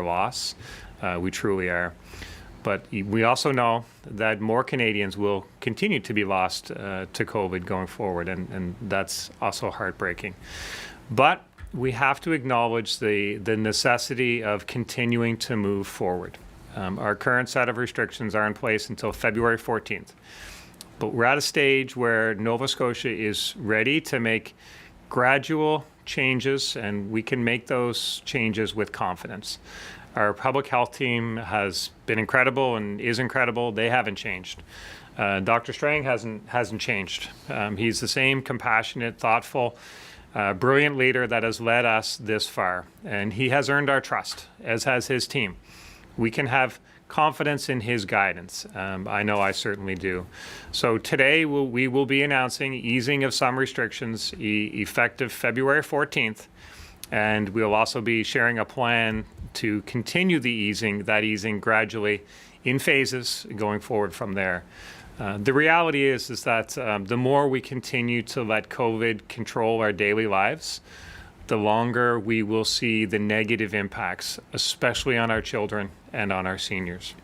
loss. We truly are. But we also know that more Canadians will continue to be lost to COVID going forward, and that's also heartbreaking. But we have to acknowledge the necessity of continuing to move forward. Our current set of restrictions are in place until February 14th. But we're at a stage where Nova Scotia is ready to make gradual changes, and we can make those changes with confidence. Our public health team has been incredible and is incredible. They haven't changed. Dr. Strang hasn't changed. He's the same compassionate, thoughtful, brilliant leader that has led us this far, and he has earned our trust, as has his team. We can have confidence in his guidance. I know I certainly do. So today we will be announcing easing of some restrictions effective February 14th, and we'll also be sharing a plan to continue that easing gradually in phases going forward from there. The reality is that the more we continue to let COVID control our daily lives, the longer we will see the negative impacts, especially on our children and on our seniors.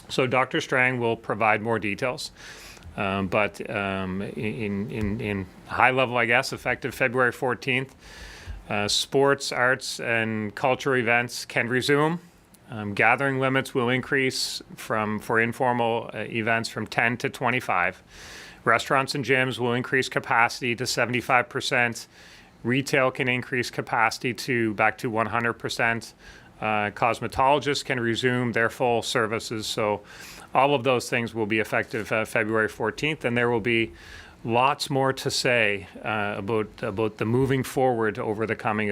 So Dr. Strang will provide more details, but in high level, I guess, effective February 14th, sports, arts, and cultural events can resume. Gathering limits will increase for informal events from 10 to 25. Restaurants and gyms will increase capacity to 75%. Retail can increase capacity back to 100%. Cosmetologists can resume their full services. So all of those things will be effective February 14th, and there will be lots more to say about the moving forward over the coming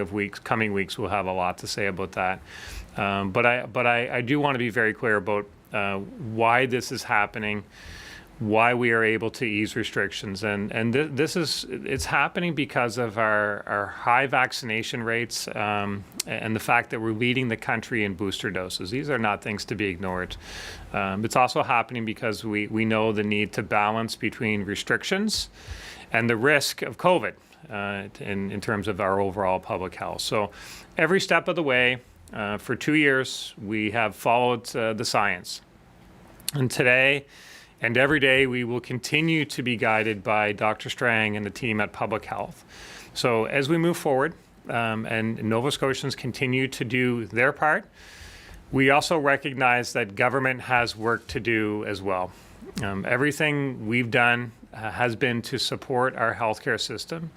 weeks. We'll have a lot to say about that. But I do want to be very clear about why this is happening, why we are able to ease restrictions, and it's happening because of our high vaccination rates and the fact that we're leading the country in booster doses. These are not things to be ignored. It's also happening because we know the need to balance between restrictions and the risk of COVID in terms of our overall public health. So every step of the way, for 2 years, we have followed the science. And today, and every day, we will continue to be guided by Dr. Strang and the team at Public Health. So as we move forward and Nova Scotians continue to do their part, we also recognize that government has work to do as well. Everything we've done has been to support our healthcare system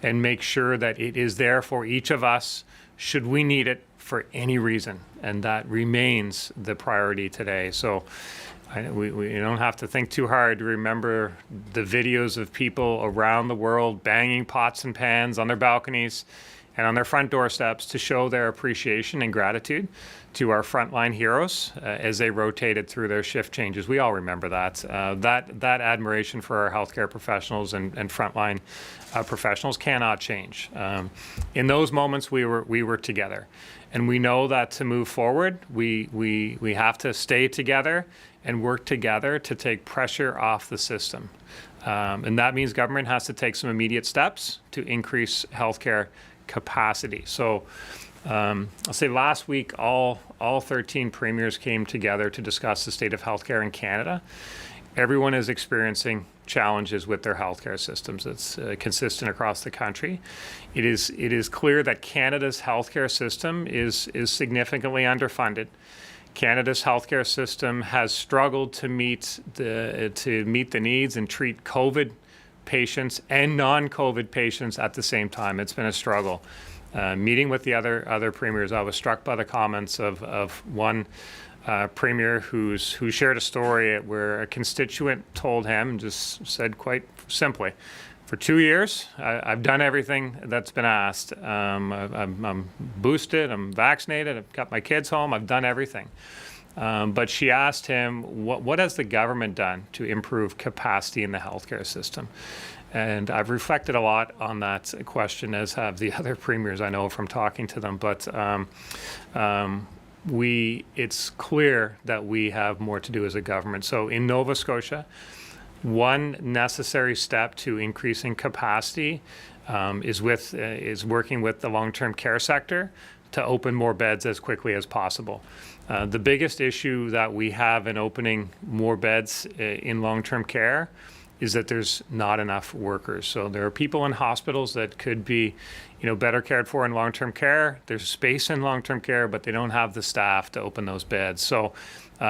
and make sure that it is there for each of us should we need it for any reason, and that remains the priority today. So we don't have to think too hard to remember the videos of people around the world banging pots and pans on their balconies and on their front doorsteps to show their appreciation and gratitude to our frontline heroes as they rotated through their shift changes. We all remember that. That admiration for our healthcare professionals and frontline professionals cannot change. In those moments, we were together. And we know that to move forward, we have to stay together and work together to take pressure off the system. And that means government has to take some immediate steps to increase healthcare capacity. So I'll say last week, all 13 premiers came together to discuss the state of healthcare in Canada. Everyone is experiencing challenges with their healthcare systems. It's consistent across the country. It is clear that Canada's healthcare system is significantly underfunded. Canada's healthcare system has struggled to meet the needs and treat COVID patients and non-COVID patients at the same time. It's been a struggle. Meeting with the other premiers, I was struck by the comments of one premier who shared a story where a constituent told him, just said quite simply, for 2 years, I've done everything that's been asked. I'm boosted, I'm vaccinated, I've got my kids home, I've done everything. But she asked him, what has the government done to improve capacity in the healthcare system? And I've reflected a lot on that question, as have the other premiers I know from talking to them. But it's clear that we have more to do as a government. So in Nova Scotia, one necessary step to increasing capacity is working with the long-term care sector to open more beds as quickly as possible. The biggest issue that we have in opening more beds in long-term care is that there's not enough workers. So there are people in hospitals that could be, better cared for in long-term care. There's space in long-term care, but they don't have the staff to open those beds. So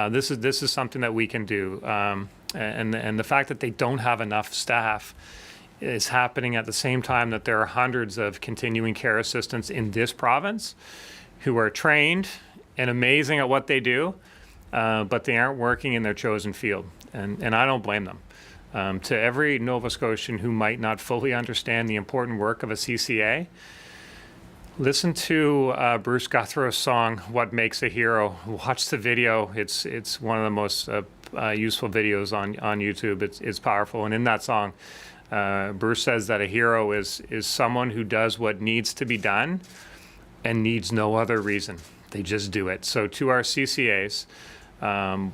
this is something that we can do. And the fact that they don't have enough staff is happening at the same time that there are hundreds of continuing care assistants in this province who are trained and amazing at what they do, but they aren't working in their chosen field. And I don't blame them. To every Nova Scotian who might not fully understand the important work of a CCA, listen to Bruce Guthrow's song, What Makes a Hero. Watch the video. It's one of the most useful videos on YouTube. It's powerful. And in that song, Bruce says that a hero is someone who does what needs to be done and needs no other reason. They just do it. So to our CCAs,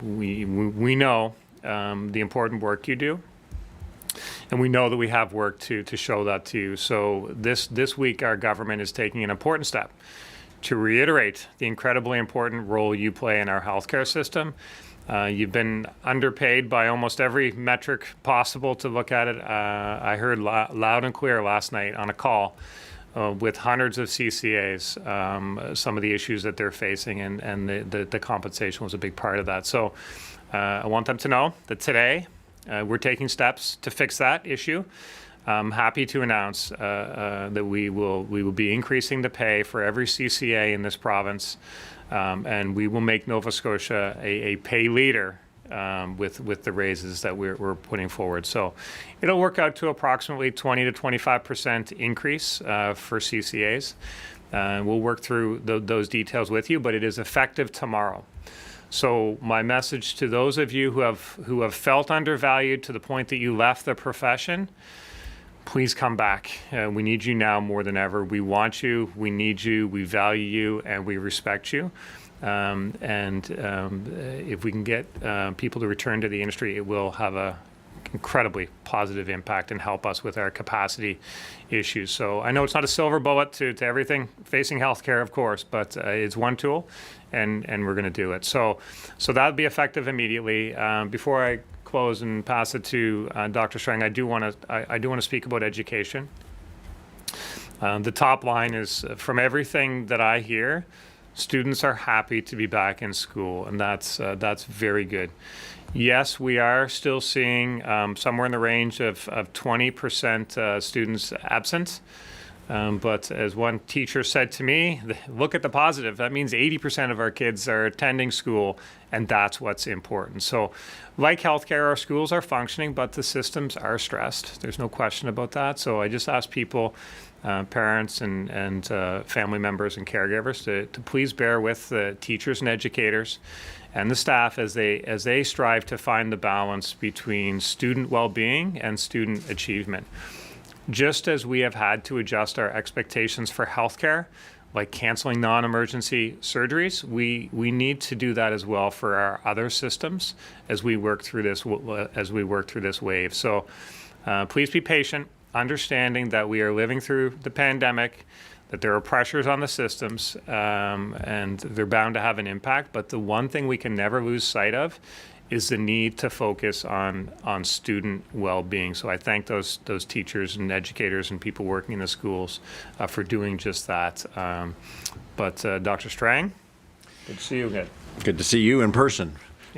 we know the important work you do. And we know that we have work to show that to you. So this week, our government is taking an important step to reiterate the incredibly important role you play in our healthcare system. You've been underpaid by almost every metric possible to look at it. I heard loud and clear last night on a call with hundreds of CCAs, some of the issues that they're facing, and the compensation was a big part of that. So I want them to know that today, we're taking steps to fix that issue. I'm happy to announce that we will be increasing the pay for every CCA in this province, and we will make Nova Scotia a pay leader with the raises that we're putting forward. So it'll work out to approximately 20 to 25% increase for CCAs. We'll work through those details with you, but it is effective tomorrow. So my message to those of you who have felt undervalued to the point that you left the profession, please come back. We need you now more than ever. We want you, we need you, we value you, and we respect you. If we can get people to return to the industry, it will have a incredibly positive impact and help us with our capacity issues. So I know it's not a silver bullet to everything facing healthcare, of course, but it's one tool, and we're going to do it. So that'll be effective immediately. Before I close and pass it to Dr. Strang, I do want to speak about education. The top line is, from everything that I hear, students are happy to be back in school, and that's very good. Yes, we are still seeing somewhere in the range of 20% students absent. But as one teacher said to me, look at the positive. That means 80% of our kids are attending school, and that's what's important. So like healthcare, our schools are functioning, but the systems are stressed. There's no question about that. So I just ask people, parents and family members and caregivers to please bear with the teachers and educators and the staff as they strive to find the balance between student well-being and student achievement. Just as we have had to adjust our expectations for healthcare, like canceling non-emergency surgeries, we need to do that as well for our other systems as we work through this wave. So please be patient, understanding that we are living through the pandemic, that there are pressures on the systems, and they're bound to have an impact. But the one thing we can never lose sight of is the need to focus on student well-being. So I thank those teachers and educators and people working in the schools for doing just that. But Dr. Strang, good to see you again. Good to see you in person.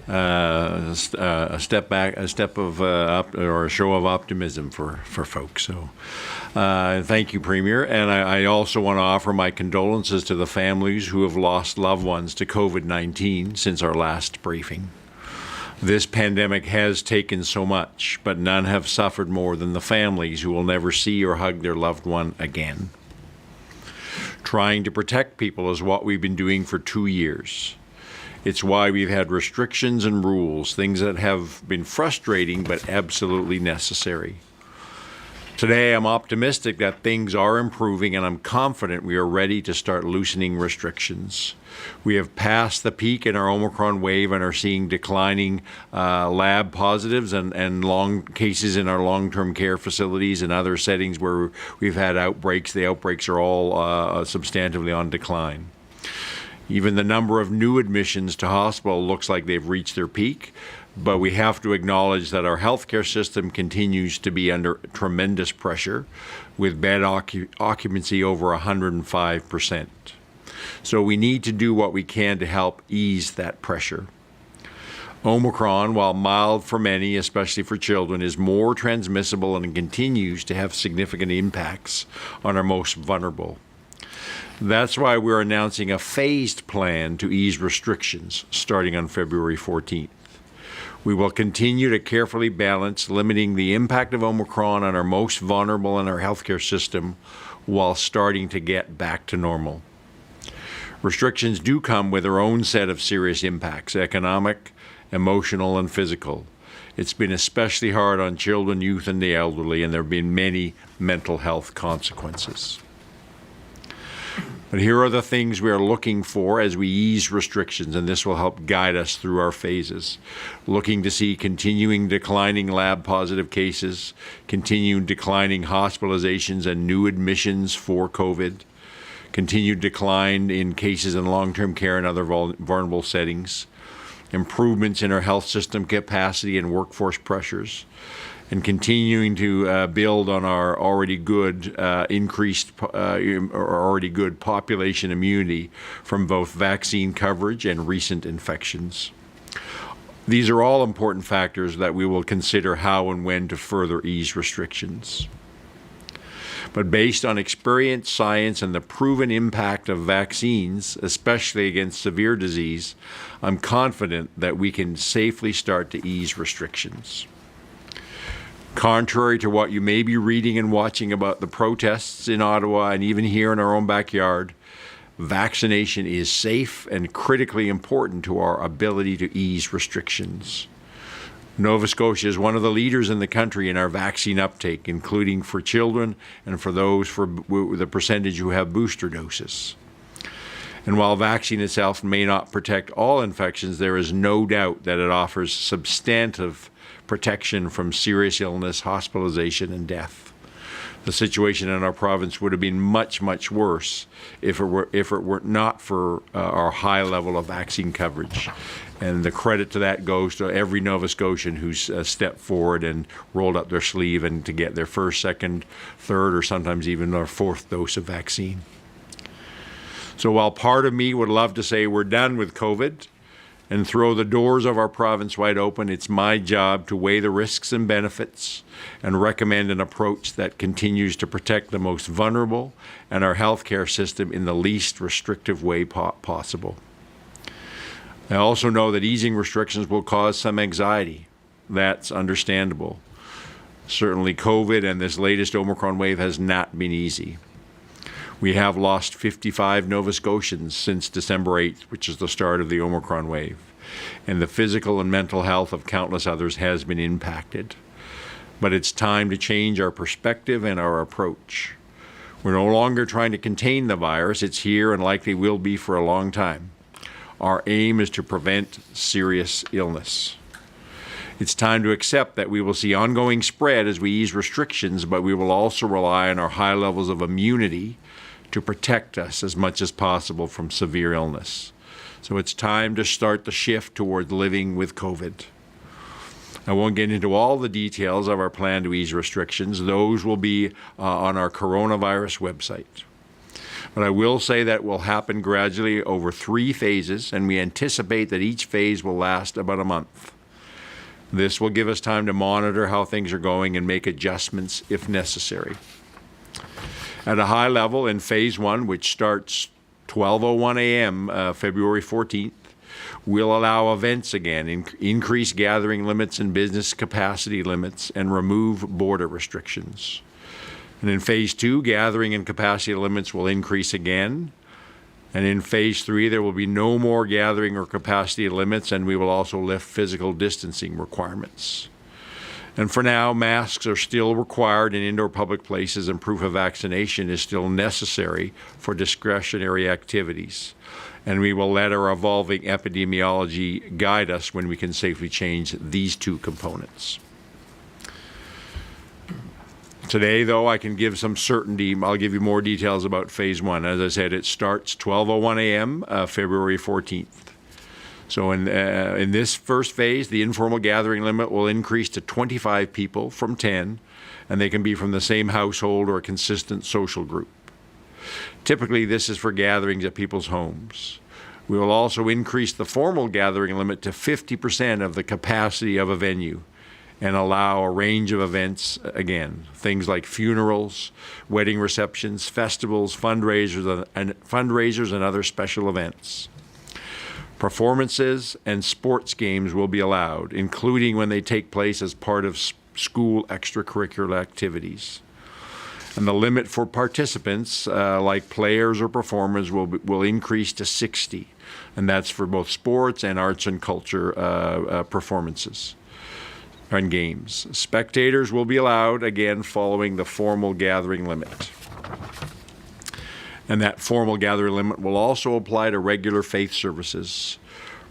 A step back, a step of or a show of optimism for folks. So thank you, Premier. And I also want to offer my condolences to the families who have lost loved ones to COVID-19 since our last briefing. This pandemic has taken so much, but none have suffered more than the families who will never see or hug their loved one again. Trying to protect people is what we've been doing for 2 years. It's why we've had restrictions and rules, things that have been frustrating but absolutely necessary. Today, I'm optimistic that things are improving, and I'm confident we are ready to start loosening restrictions. We have passed the peak in our Omicron wave and are seeing declining lab positives and long cases in our long-term care facilities and other settings where we've had outbreaks. The outbreaks are all substantively on decline. Even the number of new admissions to hospital looks like they've reached their peak, but we have to acknowledge that our healthcare system continues to be under tremendous pressure, with bed occupancy over 105%. So we need to do what we can to help ease that pressure. Omicron, while mild for many, especially for children, is more transmissible and continues to have significant impacts on our most vulnerable. That's why we're announcing a phased plan to ease restrictions starting on February 14th. We will continue to carefully balance limiting the impact of Omicron on our most vulnerable in our healthcare system while starting to get back to normal. Restrictions do come with their own set of serious impacts, economic, emotional, and physical. It's been especially hard on children, youth, and the elderly, and there have been many mental health consequences. But here are the things we are looking for as we ease restrictions, and this will help guide us through our phases. Looking to see continuing declining lab-positive cases, continued declining hospitalizations and new admissions for COVID, continued decline in cases in long-term care and other vulnerable settings, improvements in our health system capacity and workforce pressures, and continuing to build on our already good already good population immunity from both vaccine coverage and recent infections. These are all important factors that we will consider how and when to further ease restrictions. But based on experience, science, and the proven impact of vaccines, especially against severe disease, I'm confident that we can safely start to ease restrictions. Contrary to what you may be reading and watching about the protests in Ottawa and even here in our own backyard, vaccination is safe and critically important to our ability to ease restrictions. Nova Scotia is one of the leaders in the country in our vaccine uptake, including for children and for those for the percentage who have booster doses. And while vaccine itself may not protect all infections, there is no doubt that it offers substantive protection from serious illness, hospitalization, and death. The situation in our province would have been much, much worse if it were not for our high level of vaccine coverage. And the credit to that goes to every Nova Scotian who's stepped forward and rolled up their sleeve and to get their first, second, third, or sometimes even their fourth dose of vaccine. So while part of me would love to say we're done with COVID and throw the doors of our province wide open, it's my job to weigh the risks and benefits and recommend an approach that continues to protect the most vulnerable and our healthcare system in the least restrictive way possible. I also know that easing restrictions will cause some anxiety. That's understandable. Certainly COVID and this latest Omicron wave has not been easy. We have lost 55 Nova Scotians since December 8th, which is the start of the Omicron wave, and the physical and mental health of countless others has been impacted. But it's time to change our perspective and our approach. We're no longer trying to contain the virus. It's here and likely will be for a long time. Our aim is to prevent serious illness. It's time to accept that we will see ongoing spread as we ease restrictions, but we will also rely on our high levels of immunity to protect us as much as possible from severe illness. So it's time to start the shift towards living with COVID. I won't get into all the details of our plan to ease restrictions. Those will be on our coronavirus website. But I will say that will happen gradually over 3 phases, and we anticipate that each phase will last about a month. This will give us time to monitor how things are going and make adjustments if necessary. At a high level, in Phase 1, which starts 12:01 a.m. February 14th, we'll allow events again, increase gathering limits and business capacity limits, and remove border restrictions. And in Phase 2, gathering and capacity limits will increase again. And in Phase 3, there will be no more gathering or capacity limits, and we will also lift physical distancing requirements. And for now, masks are still required in indoor public places, and proof of vaccination is still necessary for discretionary activities. And we will let our evolving epidemiology guide us when we can safely change these 2 components. Today, though, I can give some certainty. I'll give you more details about Phase 1. As I said, it starts 12:01 a.m., February 14th. So in this first phase, the informal gathering limit will increase to 25 people from 10, and they can be from the same household or a consistent social group. Typically, this is for gatherings at people's homes. We will also increase the formal gathering limit to 50% of the capacity of a venue and allow a range of events again, things like funerals, wedding receptions, festivals, fundraisers, and other special events. Performances and sports games will be allowed, including when they take place as part of school extracurricular activities. And the limit for participants, like players or performers, will increase to 60, and that's for both sports and arts and culture performances and games. Spectators will be allowed, again, following the formal gathering limit. And that formal gathering limit will also apply to regular faith services.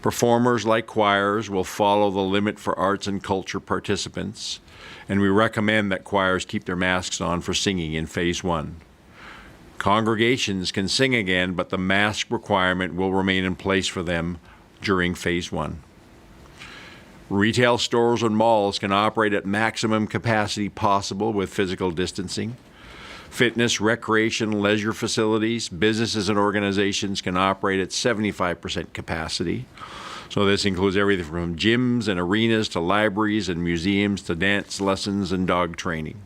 Performers like choirs will follow the limit for arts and culture participants, and we recommend that choirs keep their masks on for singing in Phase 1. Congregations can sing again, but the mask requirement will remain in place for them during Phase 1. Retail stores and malls can operate at maximum capacity possible with physical distancing. Fitness, recreation, leisure facilities, businesses and organizations can operate at 75% capacity. So this includes everything from gyms and arenas to libraries and museums to dance lessons and dog training.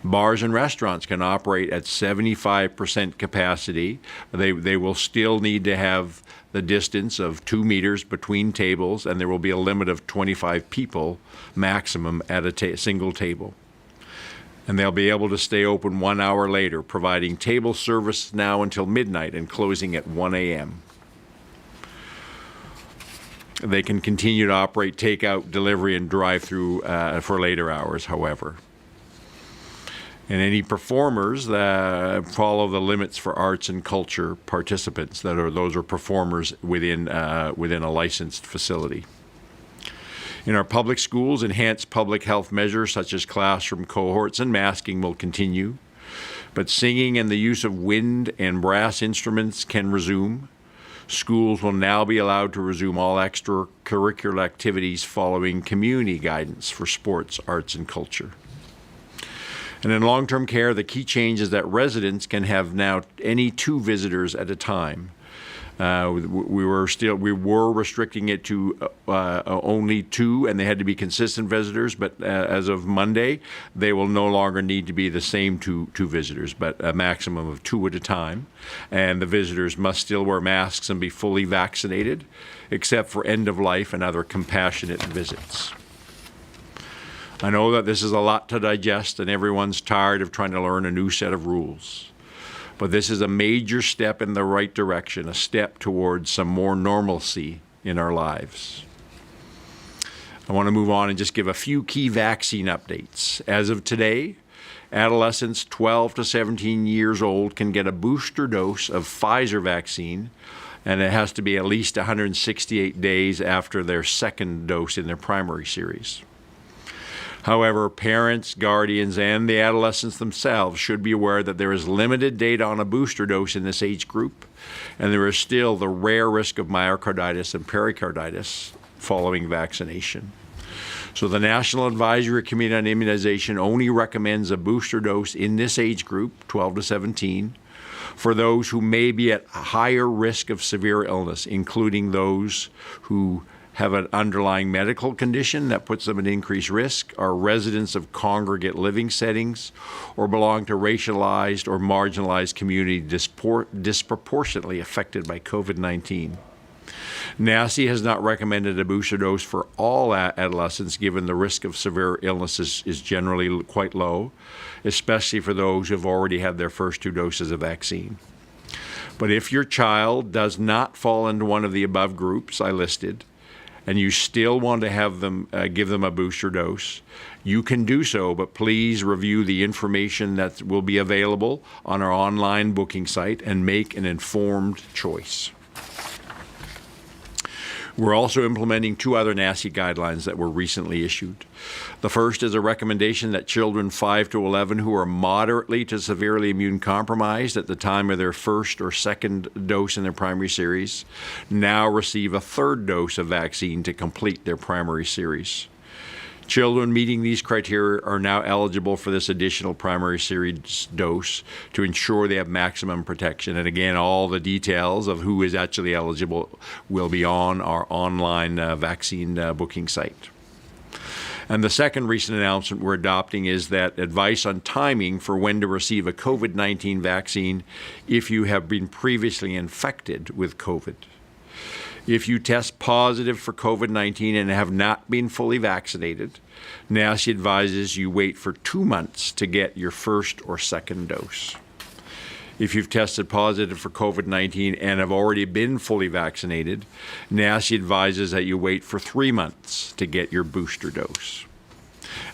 Bars and restaurants can operate at 75% capacity. They will still need to have the distance of 2 meters between tables, and there will be a limit of 25 people maximum at a single table. And they'll be able to stay open 1 hour later, providing table service now until midnight and closing at 1 a.m. They can continue to operate takeout, delivery, and drive-through for later hours, however. And any performers that follow the limits for arts and culture participants, those are performers within a licensed facility. In our public schools, enhanced public health measures such as classroom cohorts and masking will continue, but singing and the use of wind and brass instruments can resume. Schools will now be allowed to resume all extracurricular activities following community guidance for sports, arts, and culture. And in long-term care, the key change is that residents can have now any 2 visitors at a time. We were restricting it to only 2, and they had to be consistent visitors. But as of Monday, they will no longer need to be the same two visitors, but a maximum of 2 at a time. And the visitors must still wear masks and be fully vaccinated, except for end of life and other compassionate visits. I know that this is a lot to digest, and everyone's tired of trying to learn a new set of rules. But this is a major step in the right direction, a step towards some more normalcy in our lives. I want to move on and just give a few key vaccine updates. As of today, adolescents 12 to 17 years old can get a booster dose of Pfizer vaccine, and it has to be at least 168 days after their second dose in their primary series. However, parents, guardians, and the adolescents themselves should be aware that there is limited data on a booster dose in this age group, and there is still the rare risk of myocarditis and pericarditis following vaccination. So the National Advisory Committee on Immunization only recommends a booster dose in this age group, 12 to 17, for those who may be at higher risk of severe illness, including those who have an underlying medical condition that puts them at increased risk, are residents of congregate living settings, or belong to racialized or marginalized communities disproportionately affected by COVID-19. NACI has not recommended a booster dose for all adolescents, given the risk of severe illness is generally quite low, especially for those who have already had their first 2 doses of vaccine. But if your child does not fall into one of the above groups I listed, and you still want to have them give them a booster dose, you can do so, but please review the information that will be available on our online booking site and make an informed choice. We're also implementing 2 other NACI guidelines that were recently issued. The first is a recommendation that children 5 to 11 who are moderately to severely immune compromised at the time of their first or second dose in their primary series now receive a 3rd dose of vaccine to complete their primary series. Children meeting these criteria are now eligible for this additional primary series dose to ensure they have maximum protection. And again, all the details of who is actually eligible will be on our online vaccine booking site. And the second recent announcement we're adopting is that advice on timing for when to receive a COVID-19 vaccine if you have been previously infected with COVID. If you test positive for COVID-19 and have not been fully vaccinated, NACI advises you wait for 2 months to get your first or second dose. If you've tested positive for COVID-19 and have already been fully vaccinated, NACI advises that you wait for 3 months to get your booster dose.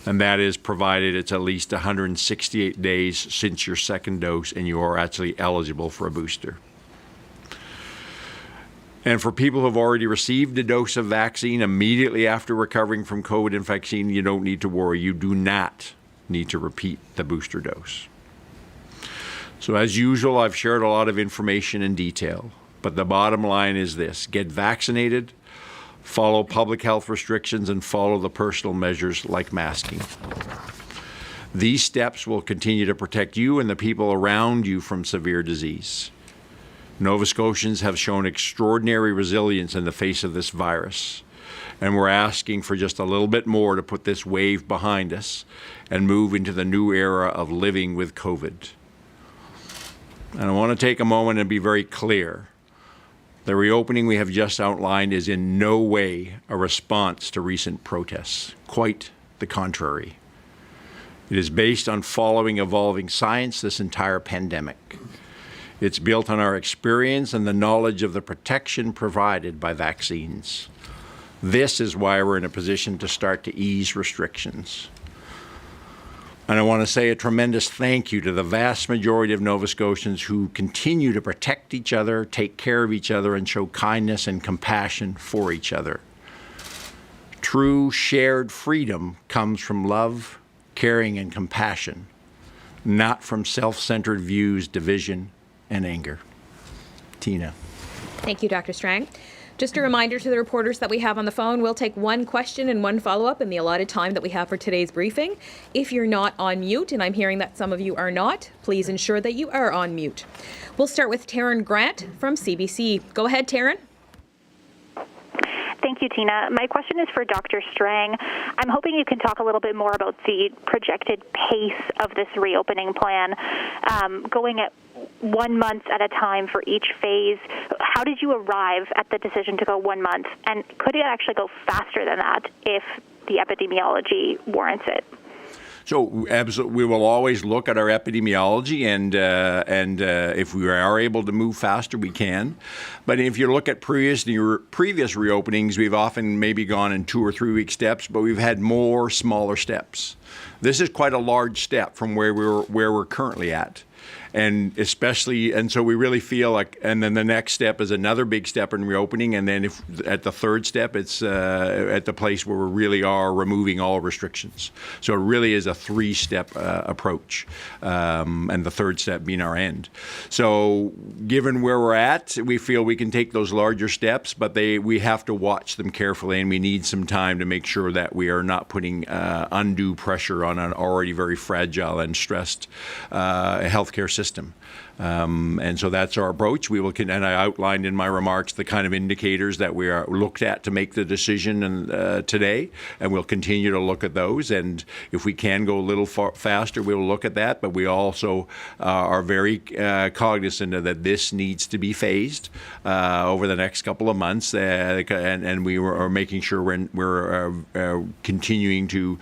And that is provided it's at least 168 days since your second dose and you are actually eligible for a booster. And for people who have already received a dose of vaccine immediately after recovering from COVID infection, you don't need to worry. You do not need to repeat the booster dose. So as usual, I've shared a lot of information in detail, but the bottom line is this: get vaccinated, follow public health restrictions, and follow the personal measures like masking. These steps will continue to protect you and the people around you from severe disease. Nova Scotians have shown extraordinary resilience in the face of this virus, and we're asking for just a little bit more to put this wave behind us and move into the new era of living with COVID. And I want to take a moment and be very clear. The reopening we have just outlined is in no way a response to recent protests. Quite the contrary. It is based on following evolving science this entire pandemic. It's built on our experience and the knowledge of the protection provided by vaccines. This is why we're in a position to start to ease restrictions. And I want to say a tremendous thank you to the vast majority of Nova Scotians who continue to protect each other, take care of each other, and show kindness and compassion for each other. True shared freedom comes from love, caring, and compassion, not from self-centered views, division, and anger. Tina. Thank you, Dr. Strang. Just a reminder to the reporters that we have on the phone, we'll take 1 question and 1 follow-up in the allotted time that we have for today's briefing. If you're not on mute, and I'm hearing that some of you are not, please ensure that you are on mute. We'll start with Taryn Grant from CBC. Go ahead, Taryn. Thank you, Tina. My question is for Dr. Strang. I'm hoping you can talk a little bit more about the projected pace of this reopening plan, going at 1 month at a time for each phase. How did you arrive at the decision to go 1 month? And could it actually go faster than that if the epidemiology warrants it? So absolutely, we will always look at our epidemiology, and if we are able to move faster, we can. But if you look at previous reopenings, we've often maybe gone in 2 or 3 week steps, but we've had more smaller steps. This is quite a large step from where we're currently at. And so we really feel like, and then the next step is another big step in reopening, and then if at the third step, it's at the place where we really are removing all restrictions. So it really is a 3-step approach, and the third step being our end. So given where we're at, we feel we can take those larger steps, but we have to watch them carefully, and we need some time to make sure that we are not putting undue pressure on an already very fragile and stressed healthcare system. And so that's our approach. And I outlined in my remarks the kind of indicators that we are looked at to make the decision today, and we'll continue to look at those. And if we can go a little faster, we'll look at that. But we also are very cognizant of that this needs to be phased over the next couple of months, and we are making sure we're continuing to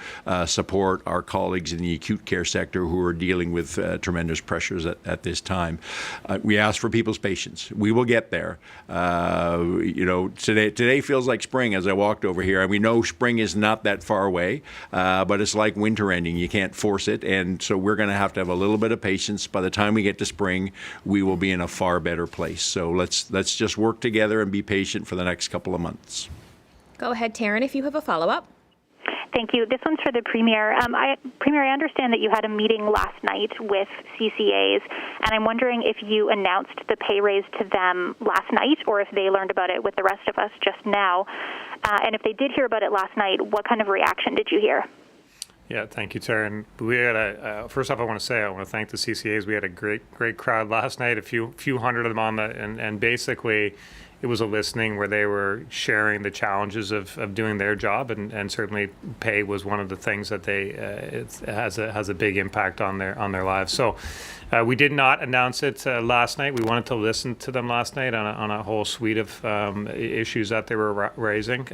support our colleagues in the acute care sector who are dealing with tremendous pressures at this time. time. We ask for people's patience. We will get there. Today feels like spring as I walked over here, and we know spring is not that far away, but it's like winter ending. You can't force it, and so we're going to have a little bit of patience. By the time we get to spring, we will be in a far better place. So let's just work together and be patient for the next couple of months. Go ahead, Taryn, if you have a follow-up. Thank you. This one's for the Premier. Premier, I understand that you had a meeting last night with CCAs, and I'm wondering if you announced the pay raise to them last night or if they learned about it with the rest of us just now. And if they did hear about it last night, what kind of reaction did you hear? Yeah, thank you, Taryn. We had first off, I want to thank the CCAs. We had a great crowd last night, a few hundred of them on and basically it was a listening where they were sharing the challenges of doing their job, and certainly pay was one of the things that it has a big impact on their lives. So we did not announce it last night. We wanted to listen to them last night on a whole suite of issues that they were raising.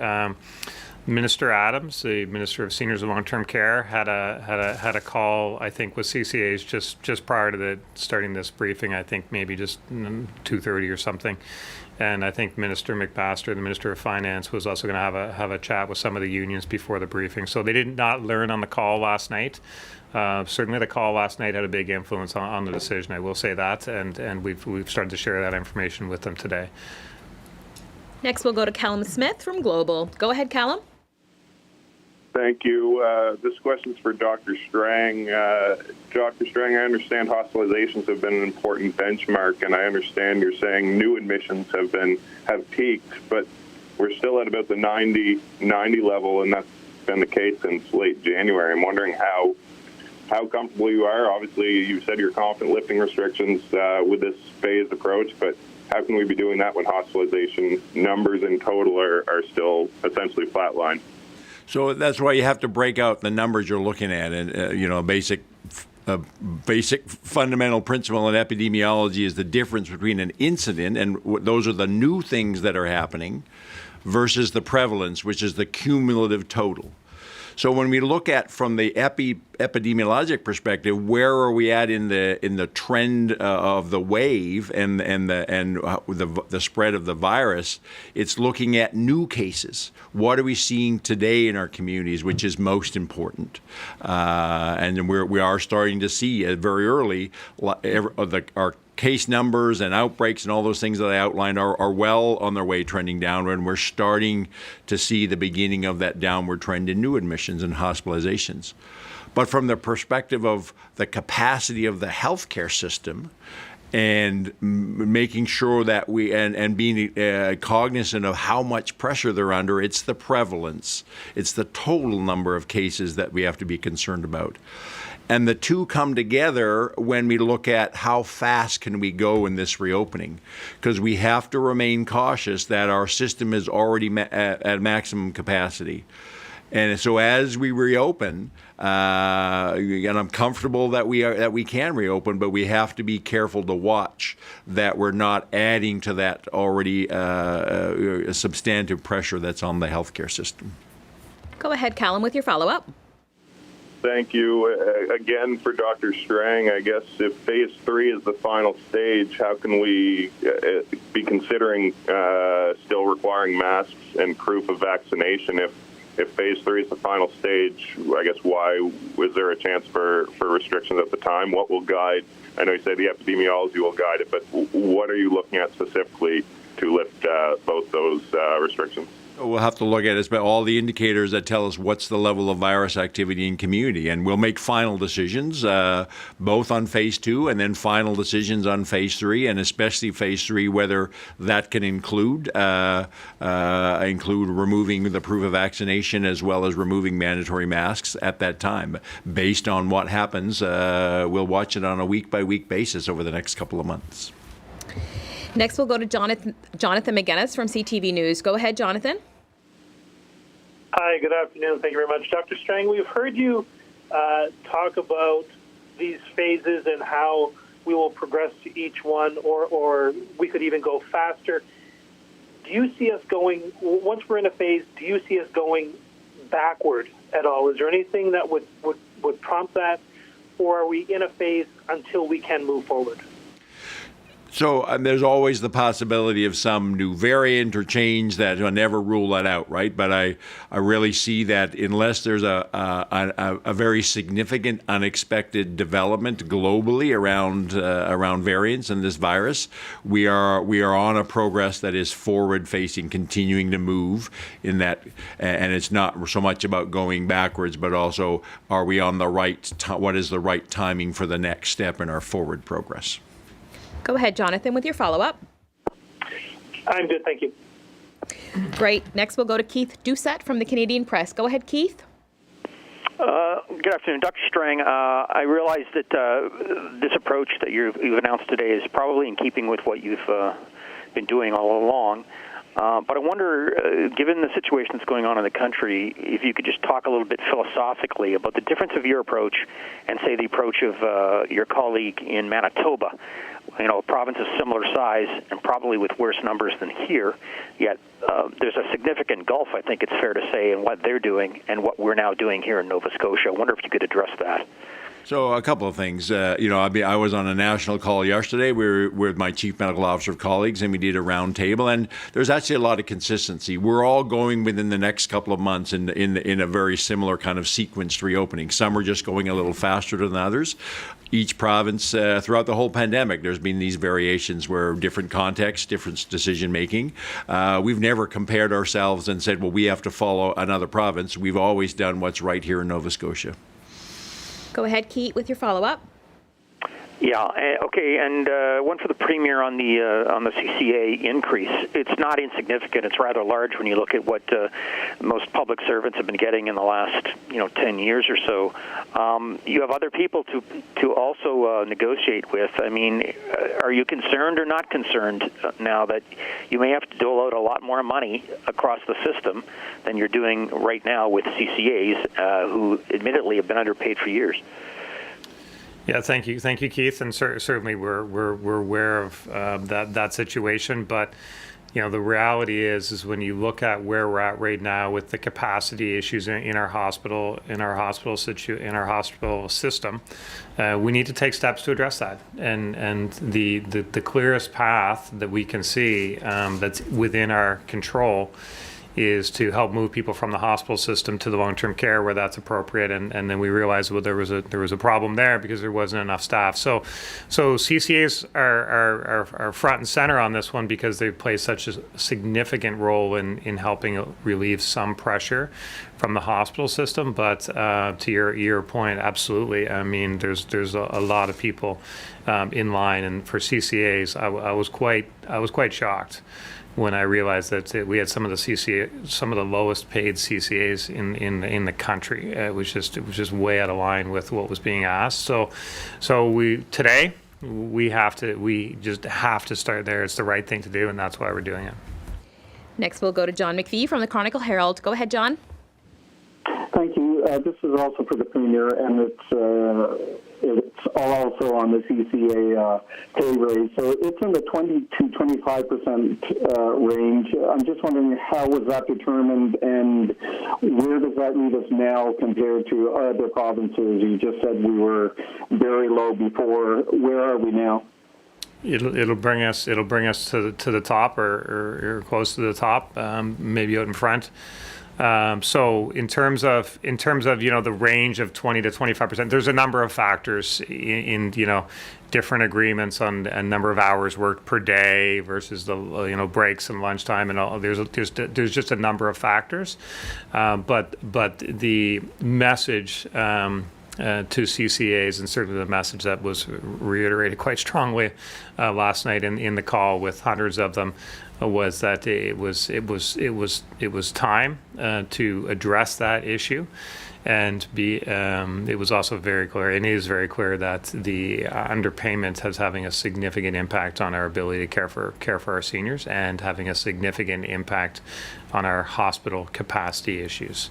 Minister Adams, the Minister of Seniors and Long-Term Care, had a call, I think, with CCAs just prior to starting this briefing. I think maybe just 2:30 or something. And I think Minister McMaster, the Minister of Finance, was also going to have a chat with some of the unions before the briefing. So they did not learn on the call last night. Certainly the call last night had a big influence on the decision, I will say that, and we've started to share that information with them today. Next we'll go to Callum Smith from Global. Go ahead, Callum. Thank you. This question's for Dr. Strang. Dr. Strang, I understand hospitalizations have been an important benchmark, and I understand you're saying new admissions have peaked, but we're still at about the 90 level, and that's been the case since late January. I'm wondering how comfortable you are. Obviously, you said you're confident lifting restrictions with this phased approach, but how can we be doing that when hospitalization numbers in total are still essentially flatlined? So that's why you have to break out the numbers you're looking at, and basic fundamental principle in epidemiology is the difference between an incident, and those are the new things that are happening, versus the prevalence, which is the cumulative total. So when we look at from the epidemiologic perspective, where are we at in the trend of the wave and the spread of the virus? It's looking at new cases. What are we seeing today in our communities, which is most important? And we are starting to see very early our case numbers and outbreaks and all those things that I outlined are well on their way trending downward, and we're starting to see the beginning of that downward trend in new admissions and hospitalizations. But from the perspective of the capacity of the healthcare system and making sure that and being cognizant of how much pressure they're under, it's the prevalence, it's the total number of cases that we have to be concerned about. And the two come together when we look at how fast can we go in this reopening, because we have to remain cautious that our system is already at maximum capacity. And so as we reopen, and I'm comfortable that we can reopen, but we have to be careful to watch that we're not adding to that already substantive pressure that's on the healthcare system. Go ahead, Callum, with your follow-up. Thank you. Again, for Dr. Strang, I guess if phase 3 is the final stage, how can we be considering still requiring masks and proof of vaccination? If phase 3 is the final stage, I guess why was there a chance for restrictions at the time? What will guide? I know you said the epidemiology will guide it, but what are you looking at specifically to lift both those restrictions? We'll have to look at all the indicators that tell us what's the level of virus activity in community, and we'll make final decisions both on phase 2 and then final decisions on phase 3, and especially phase 3 whether that can include removing the proof of vaccination as well as removing mandatory masks at that time. Based on what happens, we'll watch it on a week-by-week basis over the next couple of months. Next, we'll go to Jonathan McGinnis from CTV News. Go ahead, Jonathan. Hi, good afternoon. Thank you very much. Dr. Strang, we've heard you talk about these phases and how we will progress to each one, or we could even go faster. Do you see us going, once we're in a phase, do you see us going backward at all? Is there anything that would prompt that, or are we in a phase until we can move forward? So there's always the possibility of some new variant or change that I'll never rule that out, right? But I really see that unless there's a very significant unexpected development globally around variants in this virus, we are on a progress that is forward facing, continuing to move in that, and it's not so much about going backwards, but also are we on the right? What is the right timing for the next step in our forward progress? Go ahead, Jonathan, with your follow-up. I'm good, thank you. Great. Next, we'll go to Keith Doucette from the Canadian Press. Go ahead, Keith. Good afternoon, Dr. Strang. I realize that this approach that you've announced today is probably in keeping with what you've been doing all along. But I wonder, given the situation that's going on in the country, if you could just talk a little bit philosophically about the difference of your approach and, say, the approach of your colleague in Manitoba. You know, a province of similar size and probably with worse numbers than here, yet there's a significant gulf, I think it's fair to say, in what they're doing and what we're now doing here in Nova Scotia. I wonder if you could address that. So a couple of things. I was on a national call yesterday. We were with my chief medical officer colleagues, and we did a round table. And there's actually a lot of consistency. We're all going within the next couple of months in a very similar kind of sequenced reopening. Some are just going a little faster than others. Each province, throughout the whole pandemic, there's been these variations where different contexts, different decision making. We've never compared ourselves and said, well, we have to follow another province. We've always done what's right here in Nova Scotia. Go ahead, Keith, with your follow-up. Yeah. Okay. And one for the Premier on the CCA increase. It's not insignificant. It's rather large when you look at what most public servants have been getting in the last 10 years or so. You have other people to also negotiate with. I mean, are you concerned or not concerned now that you may have to dole out a lot more money across the system than you're doing right now with CCAs, who admittedly have been underpaid for years? Yeah, thank you, Keith, and certainly we're aware of that situation. But the reality is when you look at where we're at right now with the capacity issues in our hospital system, we need to take steps to address that. And the clearest path that we can see that's within our control is to help move people from the hospital system to the long-term care where that's appropriate, and then we realized there was a problem there because there wasn't enough staff. So CCAs are front and center on this one because they play such a significant role in helping relieve some pressure from the hospital system. But to your point, absolutely. I mean, there's a lot of people in line, and for CCAs, I was quite shocked when I realized that we had some of the lowest paid CCAs in the country. It was just way out of line with what was being asked. So we just have to start there. It's the right thing to do, and that's why we're doing it. Next, we'll go to John McPhee from the Chronicle Herald. Go ahead, John. Thank you. This is also for the Premier, and it's also on the CCA pay raise. So it's in the 20 to 25% range. I'm just wondering, how was that determined, and where does that leave us now compared to other provinces? You just said we were very low before. Where are we now? It'll bring us to the top or close to the top, maybe out in front. So in terms of the range of 20 to 25%, there's a number of factors in different agreements on a number of hours worked per day versus the breaks and lunchtime and all. There's just a number of factors, but the message to CCAs, and certainly the message that was reiterated quite strongly last night in the call with hundreds of them, was that it was time to address that issue, and it was also very clear, and it is very clear, that the underpayment is having a significant impact on our ability to care for our seniors, and having a significant impact on our hospital capacity issues.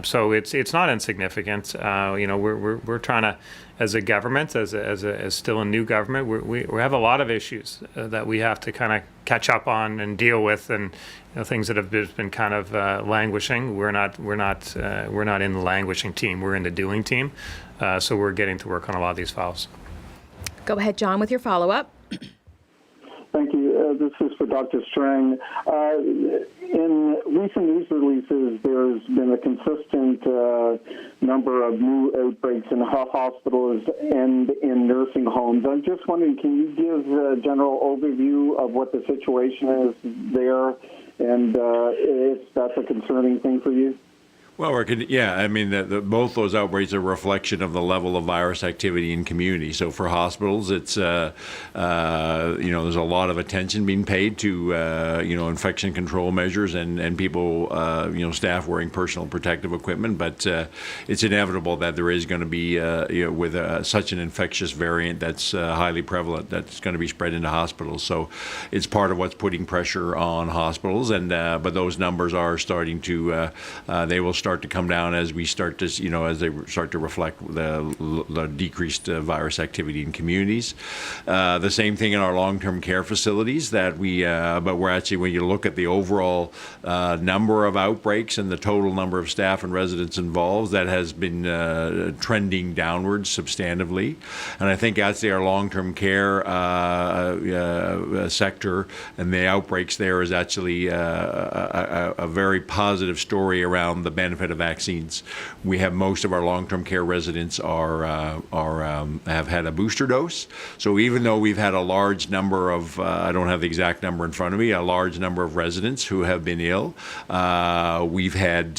So it's not insignificant. We're trying to, as a government, as still a new government, we have a lot of issues that we have to kind of catch up on and deal with, and things that have been kind of languishing. We're not in the languishing team. We're in the doing team. So we're getting to work on a lot of these files. Go ahead, John, with your follow-up. Thank you. This is for Dr. Strang. In recent news releases, there's been a consistent number of new outbreaks in hospitals and in nursing homes. I'm just wondering, can you give a general overview of what the situation is there, and if that's a concerning thing for you? Well, I mean, both those outbreaks are a reflection of the level of virus activity in community. So for hospitals, it's, there's a lot of attention being paid to, infection control measures and people, staff wearing personal protective equipment. But it's inevitable that there is going to be, with such an infectious variant that's highly prevalent, that's going to be spread into hospitals. So it's part of what's putting pressure on hospitals. And but those numbers are starting to, they will start to come down as we start to, as they start to reflect the decreased virus activity in communities. The same thing in our long-term care facilities but we're actually, when you look at the overall number of outbreaks and the total number of staff and residents involved, that has been trending downwards substantively. And I think actually our long-term care sector and the outbreaks there is actually a very positive story around the benefit of vaccines. We have most of our long-term care residents have had a booster dose. So even though we've had a large number of, I don't have the exact number in front of me, a large number of residents who have been ill, we've had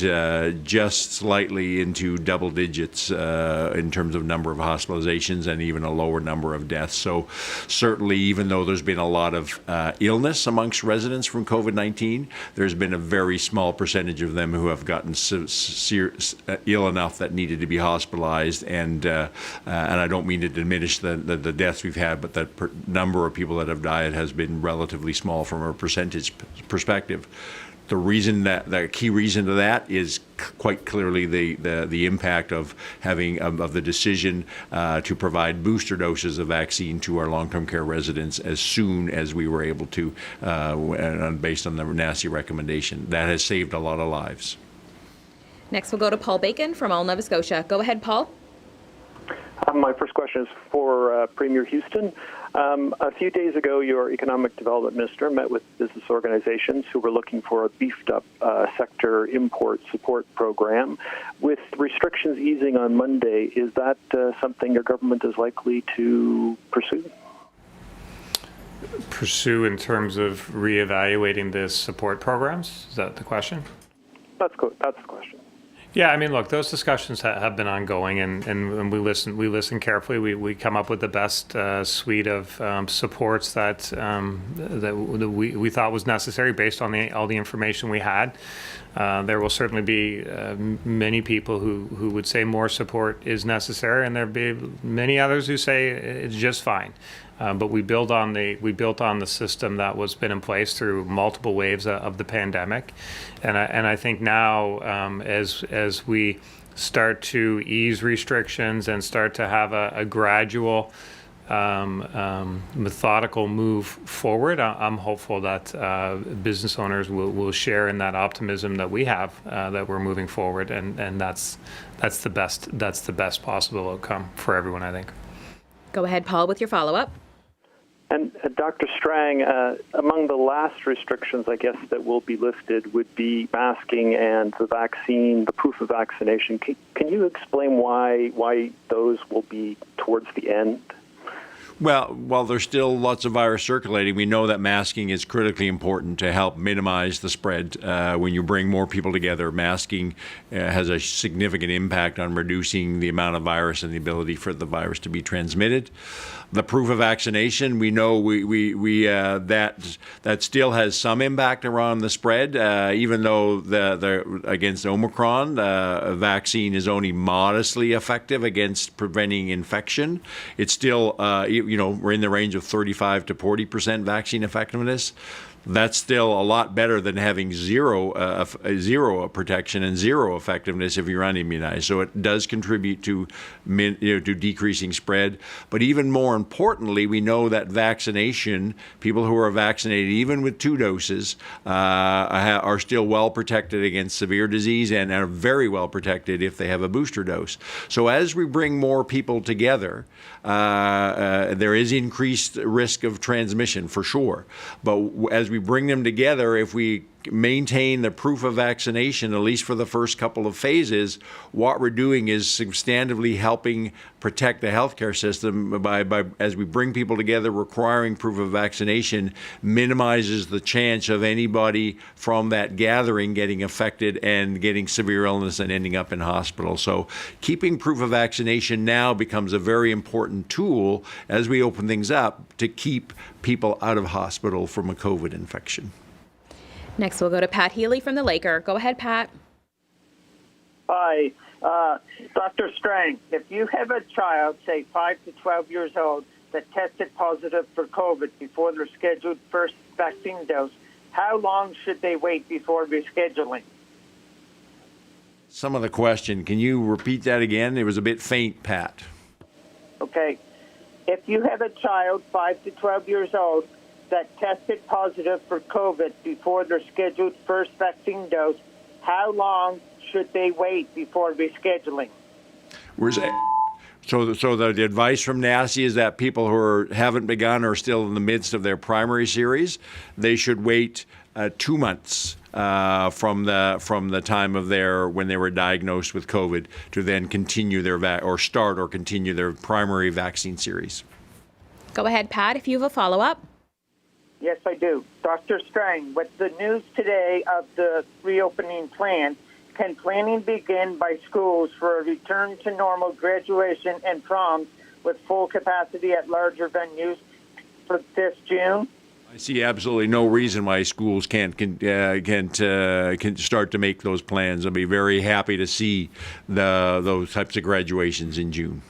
just slightly into double digits in terms of number of hospitalizations and even a lower number of deaths. So certainly, even though there's been a lot of illness amongst residents from COVID-19, there's been a very small percentage of them who have gotten ill enough that needed to be hospitalized, and I don't mean to diminish the deaths we've had, but the number of people that have died has been relatively small from a percentage perspective. The key reason to that is quite clearly the impact of the decision to provide booster doses of vaccine to our long-term care residents as soon as we were able to, and based on the NACI recommendation. That has saved a lot of lives. Next, we'll go to Paul Bacon from All Nova Scotia. Go ahead, Paul. My first question is for Premier Houston. A few days ago, your Economic Development Minister met with business organizations who were looking for a beefed-up sector import support program. With restrictions easing on Monday, is that something your government is likely to pursue? Pursue in terms of reevaluating the support programs? Is that the question? That's the question. Yeah, I mean, look, those discussions have been ongoing, and we listen carefully. We come up with the best suite of supports that we thought was necessary based on all the information we had. There will certainly be many people who would say more support is necessary, and there'll be many others who say it's just fine. But we built on the system that was been in place through multiple waves of the pandemic, and I think now as we start to ease restrictions and start to have a gradual methodical move forward, I'm hopeful that business owners will share in that optimism that we have, that we're moving forward, and that's the best possible outcome for everyone, I think. Go ahead, Paul, with your follow-up. And Dr. Strang, among the last restrictions, I guess, that will be lifted would be masking and the vaccine, the proof of vaccination. Can you explain why those will be towards the end? Well, while there's still lots of virus circulating, we know that masking is critically important to help minimize the spread. When you bring more people together, masking has a significant impact on reducing the amount of virus and the ability for the virus to be transmitted. The proof of vaccination, we know that still has some impact around the spread, even though the against Omicron, vaccine is only modestly effective against preventing infection. It's still, we're in the range of 35 to 40% vaccine effectiveness. That's still a lot better than having zero protection and zero effectiveness if you're unimmunized. So it does contribute to to decreasing spread. But even more importantly, we know that vaccination, people who are vaccinated even with 2 doses, are still well protected against severe disease and are very well protected if they have a booster dose. So as we bring more people together, there is increased risk of transmission for sure. But as we bring them together, if we maintain the proof of vaccination, at least for the first couple of phases, what we're doing is substantively helping protect the healthcare system by as we bring people together, requiring proof of vaccination minimizes the chance of anybody from that gathering getting affected and getting severe illness and ending up in hospital. So keeping proof of vaccination now becomes a very important tool as we open things up to keep people out of hospital from a COVID infection. Next, we'll go to Pat Healy from the Laker. Go ahead, Pat. Hi. Dr. Strang, if you have a child, say 5 to 12 years old, that tested positive for COVID before their scheduled first vaccine dose, how long should they wait before rescheduling? Some of the question, can you repeat that again? It was a bit faint, Pat. Okay. If you have a child 5 to 12 years old that tested positive for COVID before their scheduled first vaccine dose, how long should they wait before rescheduling? So the advice from NACI is that people who haven't begun or still in the midst of their primary series, they should wait 2 months from the time of when they were diagnosed with COVID to then continue continue their primary vaccine series. Go ahead, Pat, if you have a follow-up. Yes, I do. Dr. Strang, with the news today of the reopening plan, can planning begin by schools for a return to normal graduation and proms with full capacity at larger venues for this June? I see absolutely no reason why schools can't start to make those plans. I'll be very happy to see those types of graduations in June.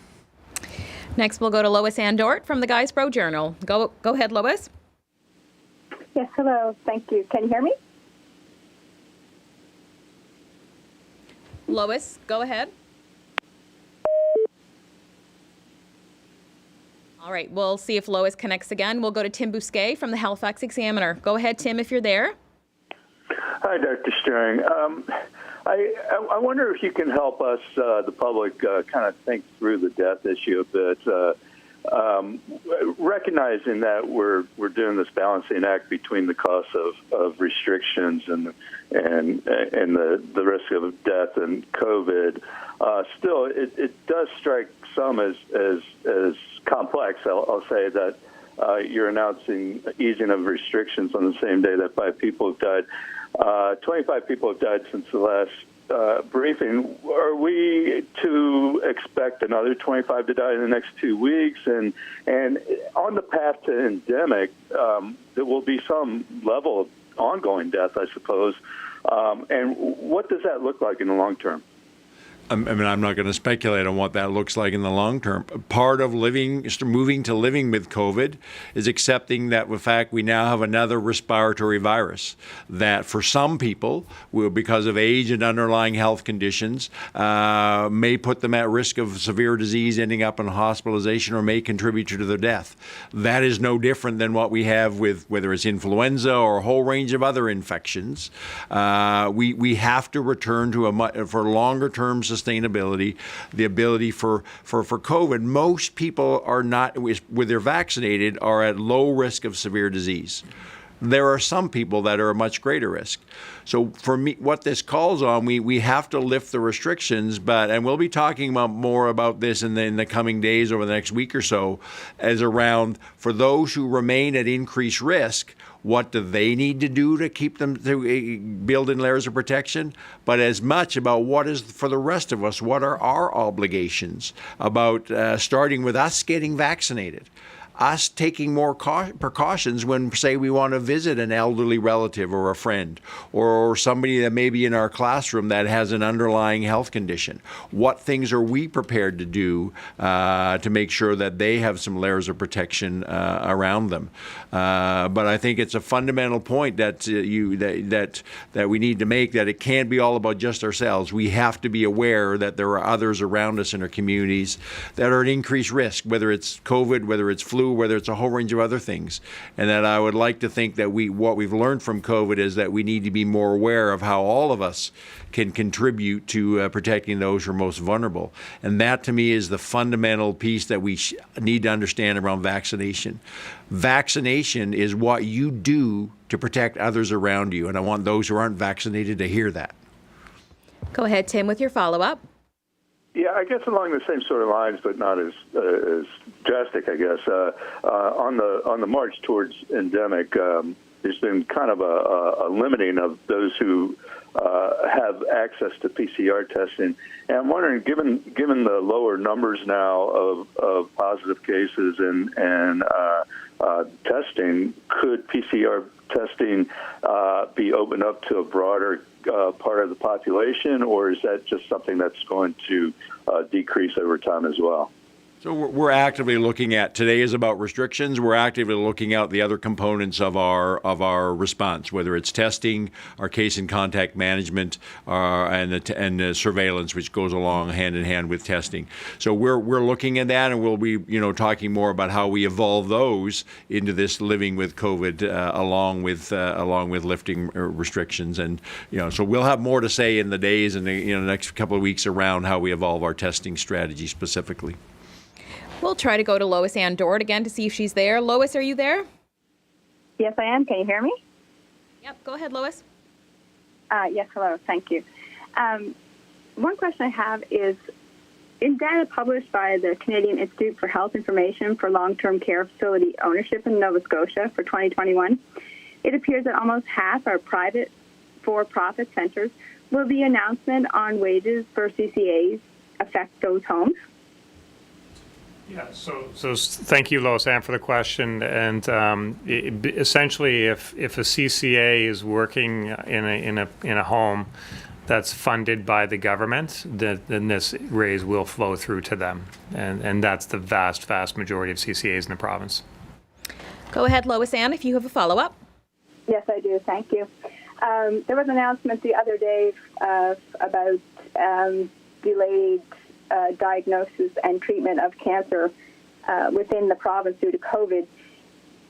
Next, we'll go to Lois Andort from the Guys Pro Journal. Go ahead, Lois. Yes, hello. Thank you. Can you hear me? Lois, go ahead. All right, we'll see if Lois connects again. We'll go to Tim Bousquet from the Halifax Examiner. Go ahead, Tim, if you're there. Hi, Dr. Strang. I wonder if you can help us, the public, kind of think through the death issue a bit. Recognizing that we're doing this balancing act between the cost of restrictions and the risk of death and COVID, still it does strike some as complex. I'll say that you're announcing easing of restrictions on the same day that 5 people have died. 25 people have died since the last briefing. Are we to expect another 25 to die in the next 2 weeks? And on the path to endemic, there will be some level of ongoing death, I suppose. And what does that look like in the long term? I mean, I'm not going to speculate on what that looks like in the long term. Part of moving to living with COVID is accepting that, in fact, we now have another respiratory virus that for some people, because of age and underlying health conditions, may put them at risk of severe disease, ending up in hospitalization, or may contribute to their death. That is no different than what we have with whether it's influenza or a whole range of other infections. We have to return to for longer-term sustainability, the ability for COVID. Most people are not, when they're vaccinated, are at low risk of severe disease. There are some people that are at much greater risk. So for me, what this calls on, we have to lift the restrictions, and we'll be talking more about this in the coming days over the next week or so, as around for those who remain at increased risk, what do they need to do to keep them to build in layers of protection? But as much about what is for the rest of us, what are our obligations about starting with us getting vaccinated? us taking more precautions when, say, we want to visit an elderly relative or a friend or somebody that may be in our classroom that has an underlying health condition. What things are we prepared to do to make sure that they have some layers of protection around them? But I think it's a fundamental point that that we need to make, that it can't be all about just ourselves. We have to be aware that there are others around us in our communities that are at increased risk, whether it's COVID, whether it's flu, whether it's a whole range of other things. And that I would like to think that what we've learned from COVID is that we need to be more aware of how all of us can contribute to protecting those who are most vulnerable. And that, to me, is the fundamental piece that we need to understand around vaccination. Vaccination is what you do to protect others around you. And I want those who aren't vaccinated to hear that. Go ahead, Tim, with your follow-up. Yeah, I guess along the same sort of lines, but not as drastic, I guess. On the march towards endemic, there's been kind of a limiting of those who have access to PCR testing. And I'm wondering, given the lower numbers now of positive cases and testing, could PCR testing be opened up to a broader part of the population, or is that just something that's going to decrease over time as well? So we're actively looking at, today is about restrictions. We're actively looking at the other components of our response, whether it's testing, our case and contact management, and the surveillance, which goes along hand in hand with testing. So we're looking at that, and we'll be talking more about how we evolve those into this living with COVID, along with lifting restrictions, and so we'll have more to say in the days and the next couple of weeks around how we evolve our testing strategy specifically. We'll try to go to Lois Ann Dort again to see if she's there. Lois, are you there? Yes, I am. Can you hear me? Yep, go ahead, Lois. Yes, hello. Thank you. One question I have is, in data published by the Canadian Institute for Health Information for Long-Term Care Facility Ownership in Nova Scotia for 2021, it appears that almost half our private for-profit centres. Will the announcement on wages for CCAs affect those homes? Yeah, so thank you, Lois Ann, for the question. And essentially, if a CCA is working in a home that's funded by the government, then this raise will flow through to them, and that's the vast majority of CCAs in the province. Go ahead, Lois Ann, if you have a follow-up. Yes, I do. Thank you. There was an announcement the other day about delayed diagnosis and treatment of cancer within the province due to COVID.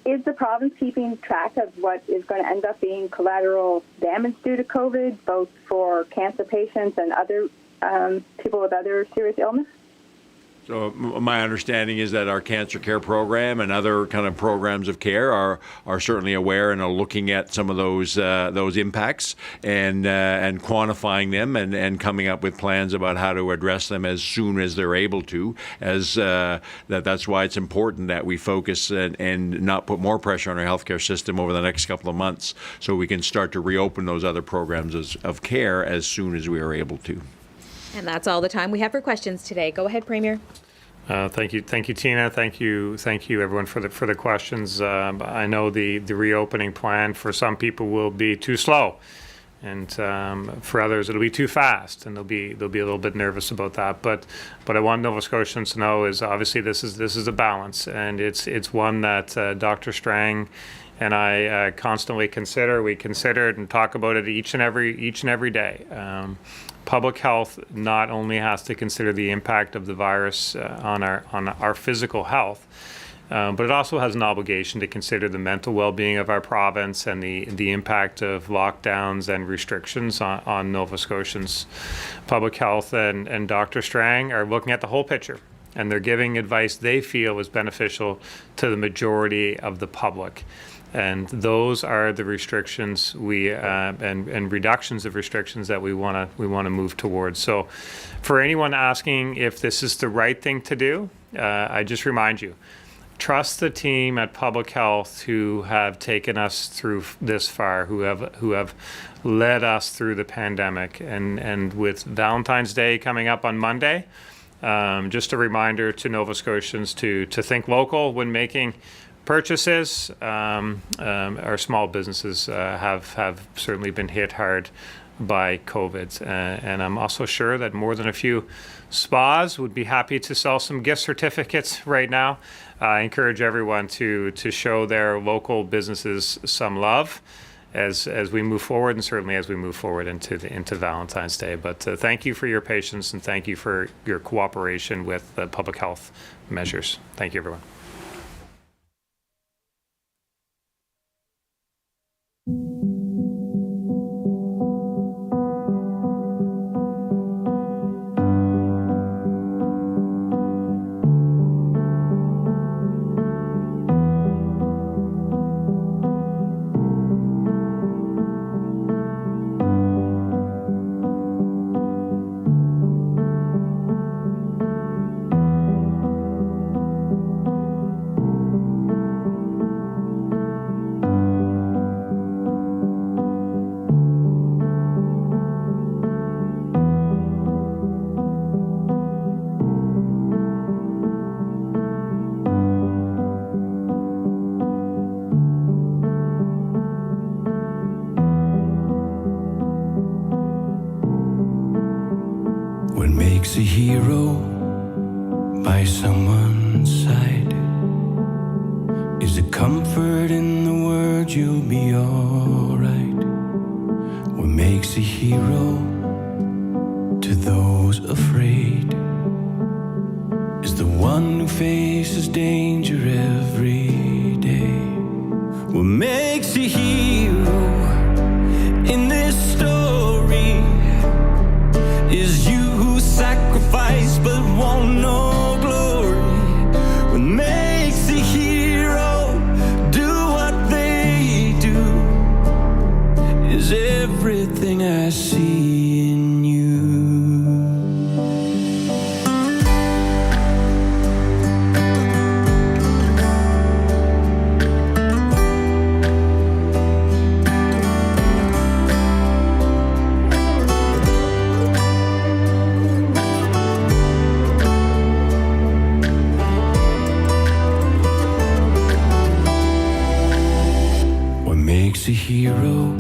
Is the province keeping track of what is going to end up being collateral damage due to COVID, both for cancer patients and other people with other serious illness? So my understanding is that our cancer care program and other kind of programs of care are certainly aware and are looking at some of those impacts and quantifying them and coming up with plans about how to address them as soon as they're able to. That's why it's important that we focus and not put more pressure on our healthcare system over the next couple of months, so we can start to reopen those other programs of care as soon as we are able to. And that's all the time we have for questions today. Go ahead, Premier. Thank you, Tina. Thank you, everyone, for the questions. I know the reopening plan for some people will be too slow, and for others it'll be too fast, and they'll be a little bit nervous about that. But I want Nova Scotians to know is obviously this is a balance, and it's one that Dr. Strang and I constantly consider. We consider it and talk about it each and every day. Public health not only has to consider the impact of the virus on our physical health, but it also has an obligation to consider the mental well-being of our province and the impact of lockdowns and restrictions on Nova Scotians. Public health and Dr. Strang are looking at the whole picture, and they're giving advice they feel is beneficial to the majority of the public. And those are the restrictions and reductions of restrictions that we want to move towards. So, for anyone asking if this is the right thing to do, I just remind you, trust the team at Public Health who have taken us through this far, who have led us through the pandemic. And with Valentine's Day coming up on Monday, Just a reminder to Nova Scotians to think local when making purchases. Our small businesses have certainly been hit hard by COVID, and I'm also sure that more than a few spas would be happy to sell some gift certificates right now. I encourage everyone to show their local businesses some love as we move forward, and certainly as we move forward into Valentine's Day. But thank you for your patience, and thank you for your cooperation with the public health measures. Thank you, everyone. What makes a hero by someone's side is a comfort in the words you'll be alright. What makes a hero to those afraid is the one who faces danger every day. What makes a hero in this story is you who sacrifice but want no glory. What makes a hero do what they do is everything I see in you. A hero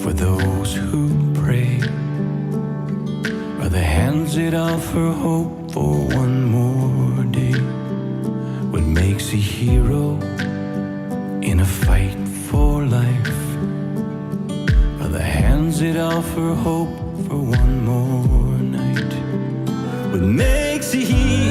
for those who pray, are the hands that offer hope for one more day. What makes a hero in a fight for life are the hands that offer hope for one more night. What makes a hero